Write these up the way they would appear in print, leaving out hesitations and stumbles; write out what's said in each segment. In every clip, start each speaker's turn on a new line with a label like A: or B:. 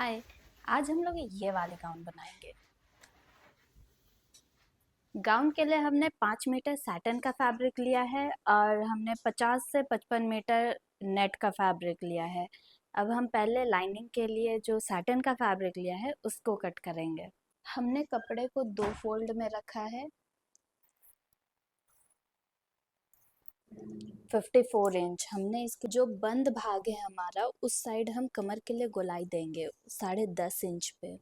A: हाय। आज हम लोग ये वाले गाउन बनाएंगे। गाउन के लिए हमने 5 मीटर सैटन का फैब्रिक लिया है और हमने 50 से 55 मीटर नेट का फैब्रिक लिया है। अब हम पहले लाइनिंग के लिए जो सैटन का फैब्रिक लिया है उसको कट करेंगे। हमने कपड़े को 2 फोल्ड में रखा है। 54 इंच हमने इसके जो बंद भाग है हमारा उस साइड हम कमर के लिए गोलाई देंगे 10.5 इंच पे।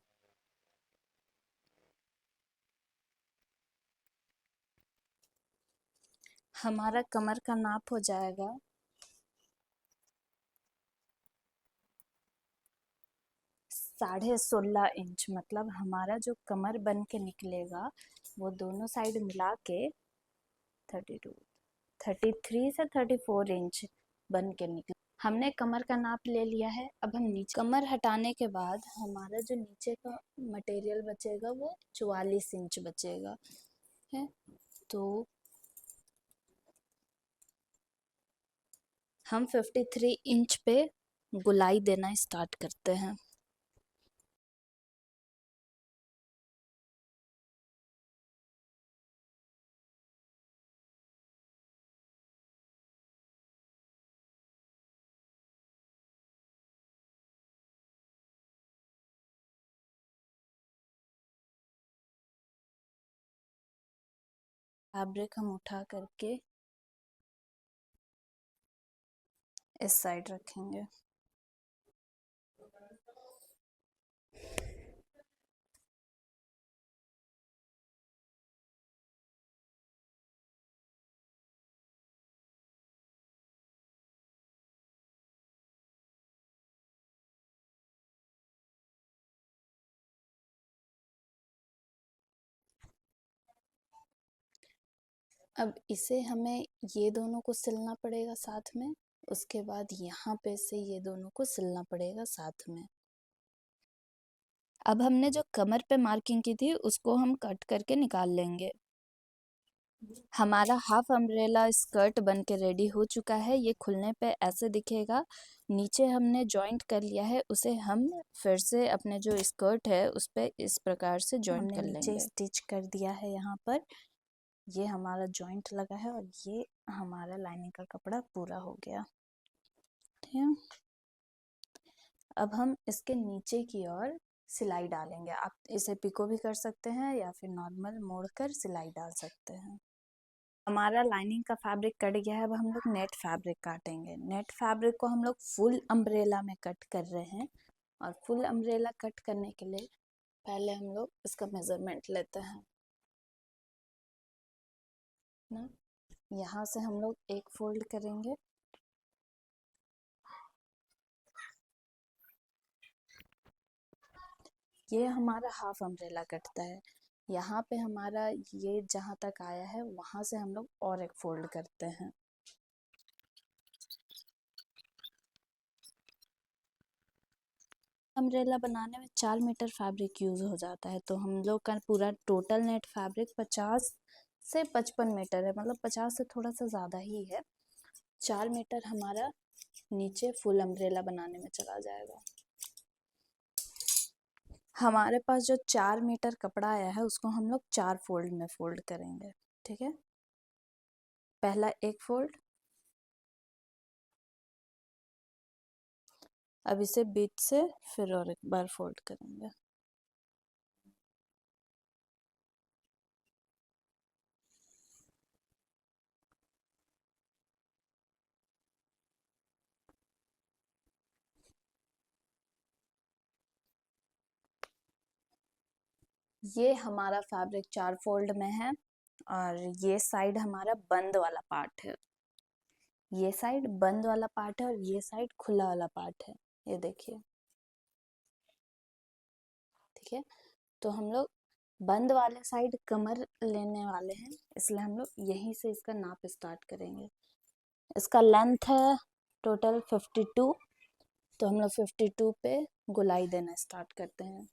A: हमारा कमर का नाप हो जाएगा 16.5 इंच। मतलब हमारा जो कमर बन के निकलेगा वो दोनों साइड मिला के 32 33 से 34 इंच बन के निकले। हमने कमर का नाप ले लिया है। अब हम नीचे कमर हटाने के बाद हमारा जो नीचे का मटेरियल बचेगा वो 44 इंच बचेगा है। तो हम 53 इंच पे गुलाई देना स्टार्ट करते हैं। फैब्रिक हम उठा करके इस साइड रखेंगे। अब इसे हमें ये दोनों को सिलना पड़ेगा साथ में। उसके बाद यहाँ पे से ये दोनों को सिलना पड़ेगा साथ में। अब हमने जो कमर पे मार्किंग की थी उसको हम कट करके निकाल लेंगे। हमारा हाफ अम्ब्रेला स्कर्ट बन के रेडी हो चुका है। ये खुलने पे ऐसे दिखेगा। नीचे हमने जॉइंट कर लिया है, उसे हम फिर से अपने जो स्कर्ट है उस पे इस प्रकार से जॉइंट कर लेंगे। नीचे स्टिच कर दिया है यहाँ पर। ये हमारा जॉइंट लगा है और ये हमारा लाइनिंग का कपड़ा पूरा हो गया। ठीक है। अब हम इसके नीचे की ओर सिलाई डालेंगे। आप इसे पिको भी कर सकते हैं या फिर नॉर्मल मोड़कर सिलाई डाल सकते हैं। हमारा लाइनिंग का फैब्रिक कट गया है। अब हम लोग नेट फैब्रिक काटेंगे। नेट फैब्रिक को हम लोग फुल अम्ब्रेला में कट कर रहे हैं और फुल अम्ब्रेला कट करने के लिए पहले हम लोग इसका मेजरमेंट लेते हैं ना। यहाँ से हम लोग एक फोल्ड करेंगे। ये हमारा हाफ अम्ब्रेला कटता है। यहाँ पे हमारा ये जहाँ तक आया है वहाँ से हम लोग और एक फोल्ड करते हैं। अम्ब्रेला बनाने में 4 मीटर फैब्रिक यूज हो जाता है, तो हम लोग का पूरा टोटल नेट फैब्रिक 50 से 55 मीटर है। मतलब 50 से थोड़ा सा ज़्यादा ही है। 4 मीटर हमारा नीचे फुल अम्ब्रेला बनाने में चला जाएगा। हमारे पास जो 4 मीटर कपड़ा आया है उसको हम लोग 4 फोल्ड में फोल्ड करेंगे। ठीक है। पहला एक फोल्ड। अब इसे बीच से फिर और एक बार फोल्ड करेंगे। ये हमारा फैब्रिक 4 फोल्ड में है और ये साइड हमारा बंद वाला पार्ट है। ये साइड बंद वाला पार्ट है और ये साइड खुला वाला पार्ट है। ये देखिए। ठीक है। तो हम लोग बंद वाले साइड कमर लेने वाले हैं, इसलिए हम लोग यहीं से इसका नाप स्टार्ट करेंगे। इसका लेंथ है टोटल 52। तो हम लोग 52 पे गोलाई देना स्टार्ट करते हैं।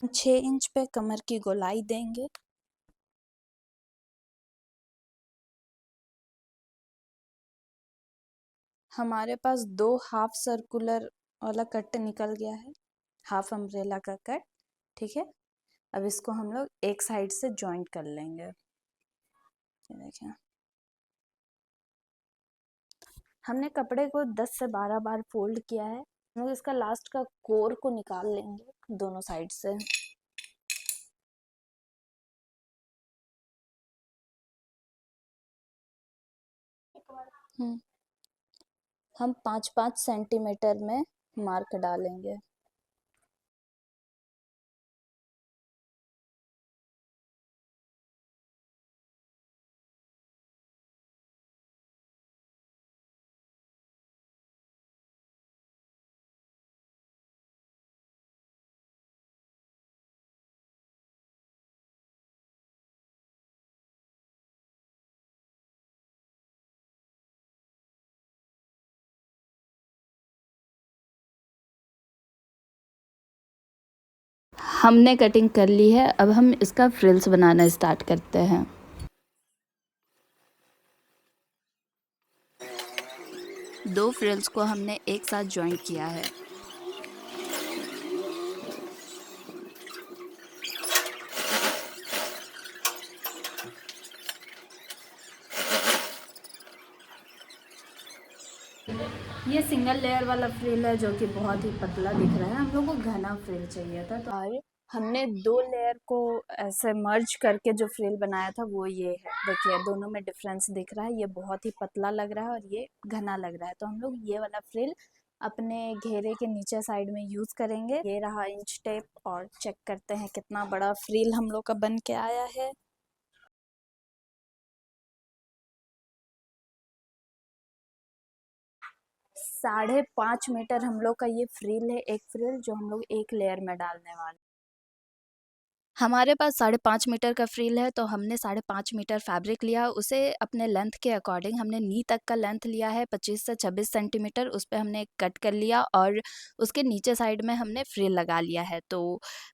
A: हम 6 इंच पे कमर की गोलाई देंगे। हमारे पास 2 हाफ सर्कुलर वाला कट निकल गया है, हाफ अम्ब्रेला का कट। ठीक है, अब इसको हम लोग एक साइड से जॉइंट कर लेंगे। ये देखिए, हमने कपड़े को 10 से 12 बार फोल्ड किया है। हम लोग इसका लास्ट का कोर को निकाल लेंगे दोनों साइड से। हम्म, हम 5-5 सेंटीमीटर में मार्क डालेंगे। हमने कटिंग कर ली है, अब हम इसका फ्रिल्स बनाना स्टार्ट करते हैं। 2 फ्रिल्स को हमने एक साथ जॉइंट किया है। ये सिंगल लेयर वाला फ्रिल है जो कि बहुत ही पतला दिख रहा है, हम लोग को घना फ्रिल चाहिए था। तो और हमने 2 लेयर को ऐसे मर्ज करके जो फ्रिल बनाया था वो ये है। देखिए दोनों में डिफरेंस दिख रहा है, ये बहुत ही पतला लग रहा है और ये घना लग रहा है। तो हम लोग ये वाला फ्रिल अपने घेरे के नीचे साइड में यूज करेंगे। ये रहा इंच टेप और चेक करते हैं कितना बड़ा फ्रिल हम लोग का बन के आया है। 5.5 मीटर हम लोग का ये फ्रिल है, एक फ्रिल जो हम लोग एक लेयर में डालने वाले। हमारे पास 5.5 मीटर का फ्रिल है, तो हमने 5.5 मीटर फैब्रिक लिया, उसे अपने लेंथ के अकॉर्डिंग हमने नी तक का लेंथ लिया है 25 से 26 सेंटीमीटर। उस पे हमने एक कट कर लिया और उसके नीचे साइड में हमने फ्रिल लगा लिया है। तो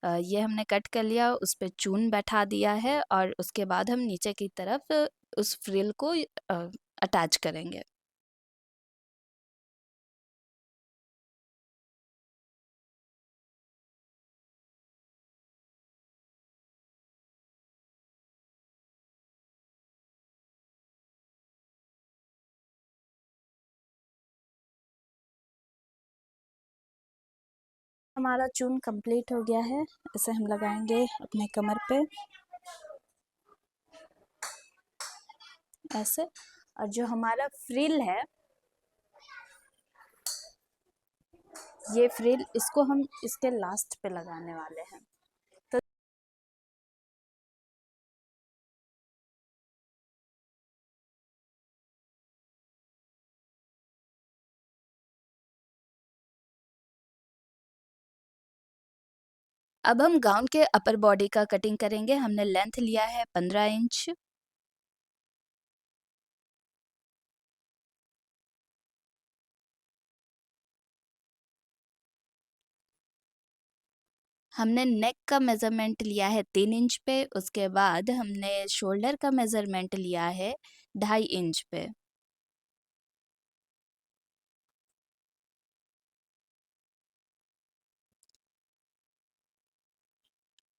A: ये हमने कट कर लिया, उस पे चून बैठा दिया है और उसके बाद हम नीचे की तरफ उस फ्रिल को अटैच करेंगे। हमारा चून कंप्लीट हो गया है, इसे हम लगाएंगे अपने कमर पे ऐसे। और जो हमारा फ्रिल है, ये फ्रिल इसको हम इसके लास्ट पे लगाने वाले हैं। तो अब हम गाउन के अपर बॉडी का कटिंग करेंगे। हमने लेंथ लिया है 15 इंच। हमने नेक का मेजरमेंट लिया है 3 इंच पे। उसके बाद हमने शोल्डर का मेजरमेंट लिया है 2.5 इंच पे।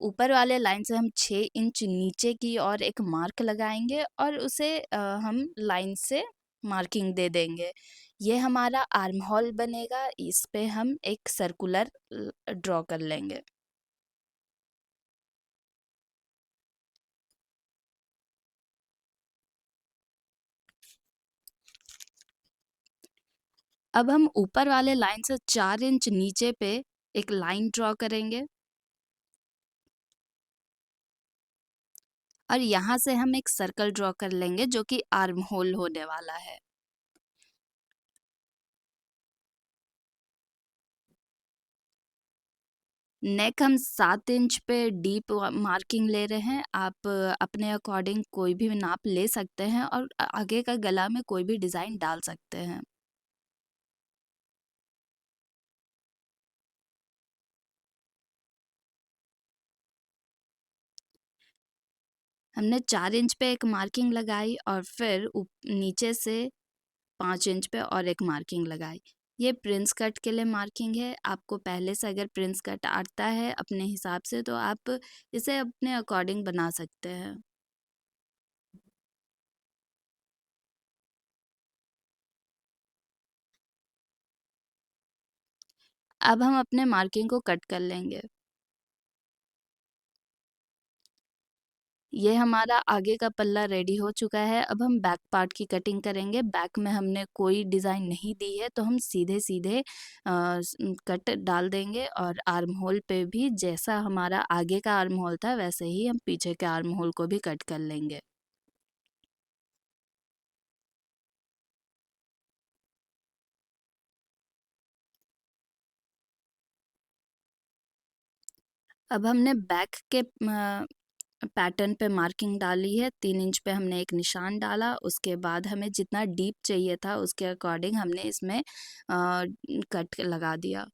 A: ऊपर वाले लाइन से हम 6 इंच नीचे की ओर एक मार्क लगाएंगे और उसे हम लाइन से मार्किंग दे देंगे। ये हमारा आर्म होल बनेगा, इस पे हम एक सर्कुलर ड्रॉ कर लेंगे। अब हम ऊपर वाले लाइन से 4 इंच नीचे पे एक लाइन ड्रॉ करेंगे और यहाँ से हम एक सर्कल ड्रॉ कर लेंगे जो कि आर्म होल होने वाला है। नेक हम 7 इंच पे डीप मार्किंग ले रहे हैं। आप अपने अकॉर्डिंग कोई भी नाप ले सकते हैं और आगे का गला में कोई भी डिज़ाइन डाल सकते हैं। हमने 4 इंच पे एक मार्किंग लगाई और फिर नीचे से 5 इंच पे और एक मार्किंग लगाई। ये प्रिंस कट के लिए मार्किंग है। आपको पहले से अगर प्रिंस कट आता है अपने हिसाब से तो आप इसे अपने अकॉर्डिंग बना सकते हैं। अब हम अपने मार्किंग को कट कर लेंगे। ये हमारा आगे का पल्ला रेडी हो चुका है। अब हम बैक पार्ट की कटिंग करेंगे। बैक में हमने कोई डिज़ाइन नहीं दी है तो हम सीधे-सीधे कट डाल देंगे और आर्म होल पे भी जैसा हमारा आगे का आर्म होल था वैसे ही हम पीछे के आर्म होल को भी कट कर लेंगे। अब हमने बैक के पैटर्न पे मार्किंग डाली है। 3 इंच पे हमने एक निशान डाला। उसके बाद हमें जितना डीप चाहिए था उसके अकॉर्डिंग हमने इसमें कट लगा दिया।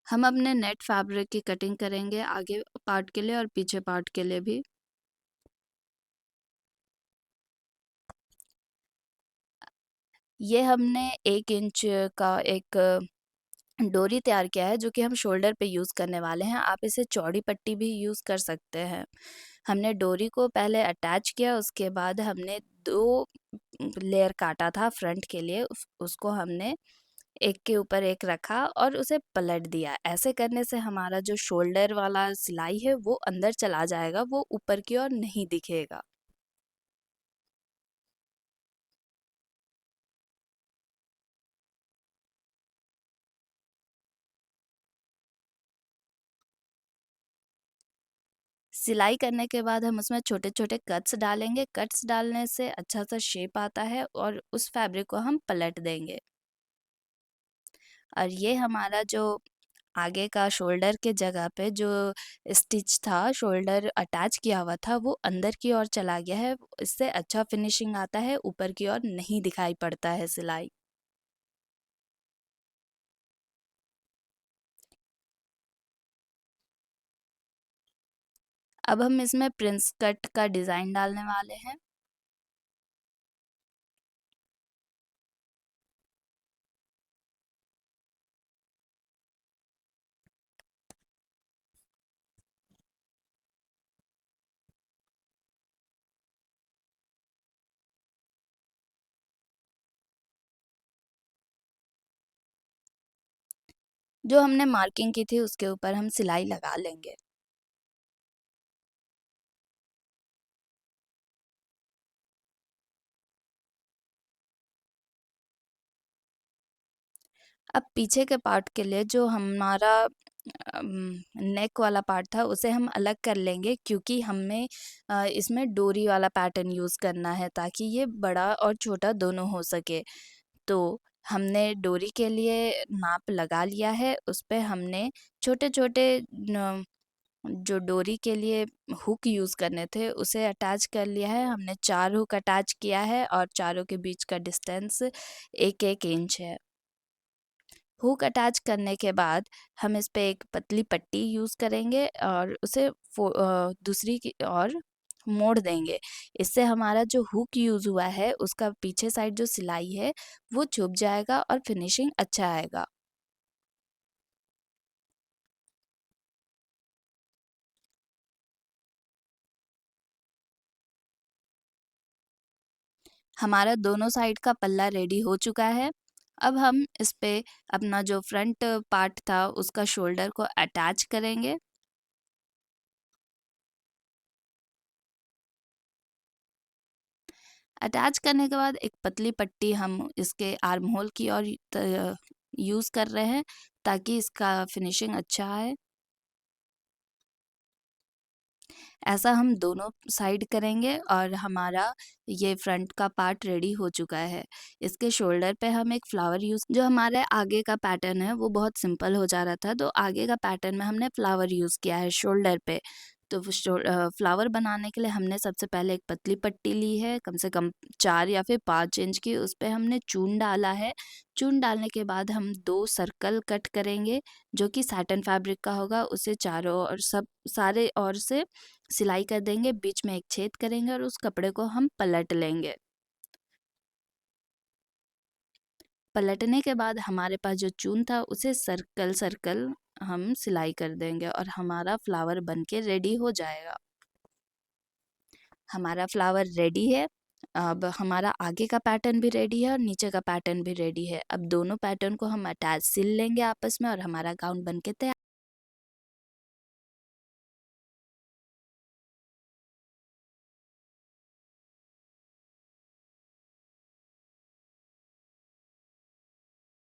A: हम अपने नेट फैब्रिक की कटिंग करेंगे आगे पार्ट के लिए और पीछे पार्ट के लिए भी। ये हमने 1 इंच का एक डोरी तैयार किया है जो कि हम शोल्डर पे यूज़ करने वाले हैं। आप इसे चौड़ी पट्टी भी यूज़ कर सकते हैं। हमने डोरी को पहले अटैच किया, उसके बाद हमने 2 लेयर काटा था फ्रंट के लिए। उसको हमने एक के ऊपर एक रखा और उसे पलट दिया। ऐसे करने से हमारा जो शोल्डर वाला सिलाई है वो अंदर चला जाएगा, वो ऊपर की ओर नहीं दिखेगा। सिलाई करने के बाद हम उसमें छोटे-छोटे कट्स डालेंगे। कट्स डालने से अच्छा-सा शेप आता है और उस फैब्रिक को हम पलट देंगे। और ये हमारा जो आगे का शोल्डर के जगह पे जो स्टिच था, शोल्डर अटैच किया हुआ था, वो अंदर की ओर चला गया है। इससे अच्छा फिनिशिंग आता है, ऊपर की ओर नहीं दिखाई पड़ता है सिलाई। अब हम इसमें प्रिंस कट का डिज़ाइन डालने वाले हैं। जो हमने मार्किंग की थी उसके ऊपर हम सिलाई लगा लेंगे। अब पीछे के पार्ट के लिए जो हमारा नेक वाला पार्ट था उसे हम अलग कर लेंगे क्योंकि हमें इसमें डोरी वाला पैटर्न यूज़ करना है ताकि ये बड़ा और छोटा दोनों हो सके। तो हमने डोरी के लिए नाप लगा लिया है, उस पे हमने छोटे-छोटे न जो डोरी के लिए हुक यूज़ करने थे उसे अटैच कर लिया है। हमने 4 हुक अटैच किया है और चारों के बीच का डिस्टेंस 1-1 इंच है। हुक अटैच करने के बाद हम इस पे एक पतली पट्टी यूज़ करेंगे और उसे दूसरी की ओर मोड़ देंगे। इससे हमारा जो हुक यूज़ हुआ है उसका पीछे साइड जो सिलाई है वो छुप जाएगा और फिनिशिंग अच्छा आएगा। हमारा दोनों साइड का पल्ला रेडी हो चुका है। अब हम इस पे अपना जो फ्रंट पार्ट था उसका शोल्डर को अटैच करेंगे। अटैच करने के बाद एक पतली पट्टी हम इसके आर्म होल की ओर यूज़ कर रहे हैं ताकि इसका फिनिशिंग अच्छा आए। ऐसा हम दोनों साइड करेंगे और हमारा ये फ्रंट का पार्ट रेडी हो चुका है। इसके शोल्डर पे हम एक फ्लावर यूज़ जो हमारे आगे का पैटर्न है वो बहुत सिंपल हो जा रहा था तो आगे का पैटर्न में हमने फ्लावर यूज़ किया है शोल्डर पे। तो फ्लावर बनाने के लिए हमने सबसे पहले एक पतली पट्टी ली है, कम से कम 4 या फिर 5 इंच की, उस पे हमने चून डाला है। चून डालने के बाद हम 2 सर्कल कट करेंगे, जो कि सैटिन फैब्रिक का होगा। उसे चारों ओर सब सारे ओर से सिलाई कर देंगे, बीच में एक छेद करेंगे और उस कपड़े को हम पलट लेंगे। पलटने के बाद हमारे पास जो चून था उसे सर्कल सर्कल हम सिलाई कर देंगे और हमारा फ्लावर बनके रेडी हो जाएगा। हमारा फ्लावर रेडी है। अब हमारा आगे का पैटर्न भी रेडी है और नीचे का पैटर्न भी रेडी है। अब दोनों पैटर्न को हम अटैच सिल लेंगे आपस में और हमारा गाउन बनके तैयार।